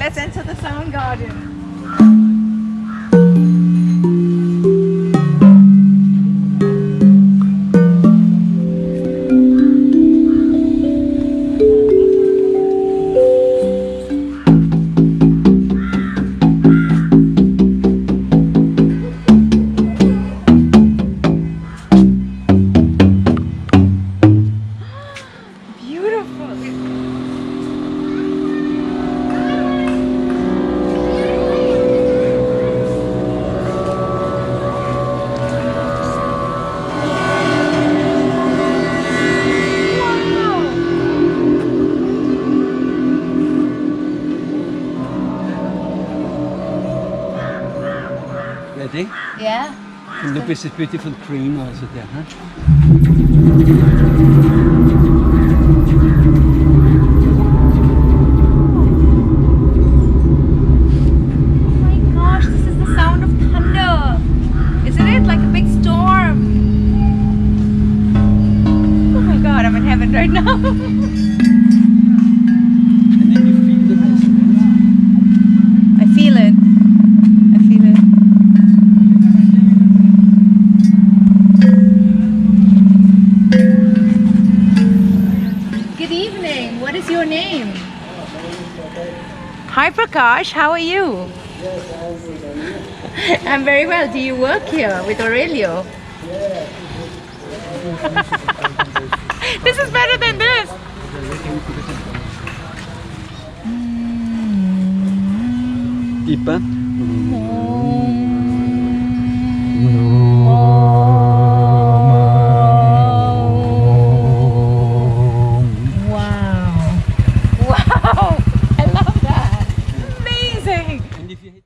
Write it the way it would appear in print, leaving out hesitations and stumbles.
let's enter the sound garden. Ready? Yeah. And look at this beautiful green also there, huh? Oh my gosh, this is the sound of thunder. Isn't it? Like a big storm. Oh my god, I'm in heaven right now. And then you feel the resonance. I feel it. I feel it. Good evening. What is your name? Hi Prakash, how are you? Yes, I'm good. And you? I'm very well. Do you work here with Aurelio? Yeah. This is better than this. Deeper. Wow. Wow. I love that. Amazing. And if you hit